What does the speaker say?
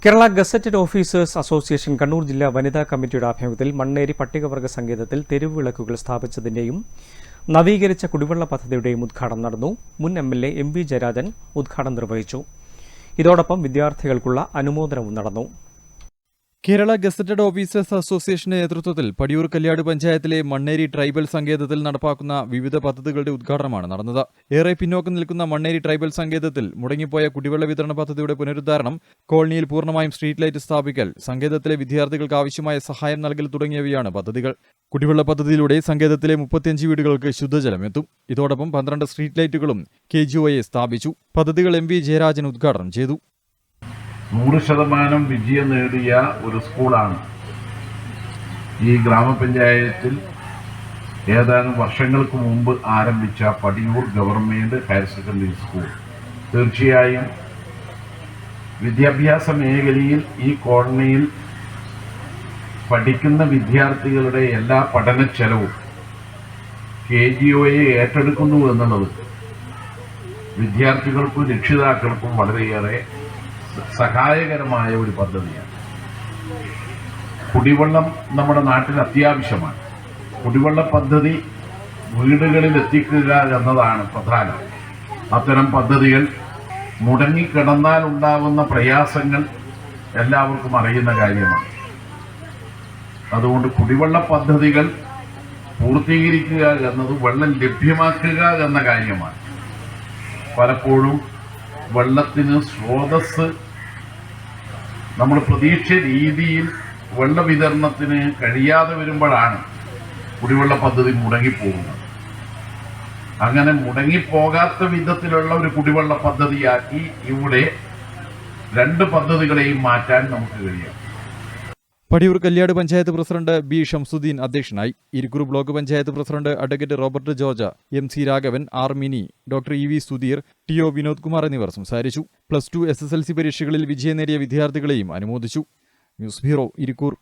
Kerala gazetted officers association Kannur ജില്ലാ വനിതാ കമ്മിറ്റിയുടെ ആഭിമുഖ്യത്തിൽ മണ്ണേരി പട്ടികവർഗ സങ്കേതത്തിൽ തെരുവ് വിളക്കുകൾ സ്ഥാപിച്ചതിന്റെയും നവീകരിച്ച കുടിവെള്ള പദ്ധതിയുടെയും ഉദ്ഘാടനം നടന്നു. മുൻ MLA MV ജയരാജൻ ഉദ്ഘാടനം നിർവഹിച്ചു. ഇതോടൊപ്പം വിദ്യാർത്ഥികൾക്കുള്ള അനുമോദനവും നടന്നു. കേരള ഗസറ്റഡ് ഓഫീസേഴ്സ് അസോസിയേഷന്റെ നേതൃത്വത്തിൽ പടിയൂർ കല്യാട് പഞ്ചായത്തിലെ മണ്ണേരി ട്രൈബൽ സങ്കേതത്തിൽ നടപ്പാക്കുന്ന വിവിധ പദ്ധതികളുടെ ഉദ്ഘാടനമാണ് നടന്നത്. ഏറെ പിന്നോക്കം നിൽക്കുന്ന മണ്ണേരി ട്രൈബൽ സങ്കേതത്തിൽ മുടങ്ങിപ്പോയ കുടിവെള്ള വിതരണ പദ്ധതിയുടെ പുനരുദ്ധാരണം, കോളനിയിൽ പൂർണ്ണമായും സ്ട്രീറ്റ് ലൈറ്റ് സ്ഥാപിക്കൽ, സങ്കേതത്തിലെ വിദ്യാർത്ഥികൾക്ക് ആവശ്യമായ സഹായം നൽകൽ തുടങ്ങിയവയാണ് പദ്ധതികൾ. കുടിവെള്ള പദ്ധതിയിലൂടെ സങ്കേതത്തിലെ 35 വീടുകൾക്ക് ശുദ്ധജലം എത്തും. ഇതോടൊപ്പം 12 സ്ട്രീറ്റ് ലൈറ്റുകളും KGOA സ്ഥാപിച്ചു. പദ്ധതികൾ MV ജയരാജൻ ഉദ്ഘാടനം ചെയ്തു. 100% വിജയം നേടിയ ഒരു സ്കൂളാണ് ഈ ഗ്രാമപഞ്ചായത്തിൽ ഏതാനും വർഷങ്ങൾക്ക് മുമ്പ് ആരംഭിച്ച Padiyoor government higher secondary school. തീർച്ചയായും വിദ്യാഭ്യാസ മേഖലയിൽ ഈ കോളനിയിൽ പഠിക്കുന്ന വിദ്യാർത്ഥികളുടെ എല്ലാ പഠന ചെലവും KGOA ഏറ്റെടുക്കുന്നു എന്നുള്ളത് വിദ്യാർത്ഥികൾക്കും രക്ഷിതാക്കൾക്കും വളരെയേറെ സഹായകരമായ ഒരു പദ്ധതിയാണ്. കുടിവെള്ളം നമ്മുടെ നാട്ടിൽ അത്യാവശ്യമാണ്. കുടിവെള്ള പദ്ധതി വീടുകളിൽ എത്തിക്കുക എന്നതാണ് പ്രധാനം. അത്തരം പദ്ധതികൾ മുടങ്ങിക്കിടന്നാൽ ഉണ്ടാകുന്ന പ്രയാസങ്ങൾ എല്ലാവർക്കും അറിയുന്ന കാര്യമാണ്. അതുകൊണ്ട് കുടിവെള്ള പദ്ധതികൾ പൂർത്തീകരിക്കുക എന്നത് വെള്ളം ലഭ്യമാക്കുക എന്ന കാര്യമാണ്. പലപ്പോഴും വെള്ളത്തിന് സ്രോതസ് നമ്മൾ പ്രതീക്ഷ രീതിയിൽ വെള്ള വിതരണത്തിന് കഴിയാതെ വരുമ്പോഴാണ് കുടിവെള്ള പദ്ധതി മുടങ്ങിപ്പോകുന്നത്. അങ്ങനെ മുടങ്ങിപ്പോകാത്ത വിധത്തിലുള്ള ഒരു കുടിവെള്ള പദ്ധതിയാക്കി ഇവിടെ 2 പദ്ധതികളെയും മാറ്റാൻ നമുക്ക് കഴിയും. പടിയൂർ കല്യാട് പഞ്ചായത്ത് പ്രസിഡന്റ് B ഷംസുദ്ദീൻ അധ്യക്ഷനായി. Irikkur block panchayat president advocate Robert George, MC Raghavan, R mini, doctor EV Sudheer, TO Vinod Kumar എന്നിവർ സംസാരിച്ചു. +2 SSLC പരീക്ഷകളിൽ വിജയം നേടിയ വിദ്യാർത്ഥികളെയും അനുമോദിച്ചു. News bureau, Irikkur.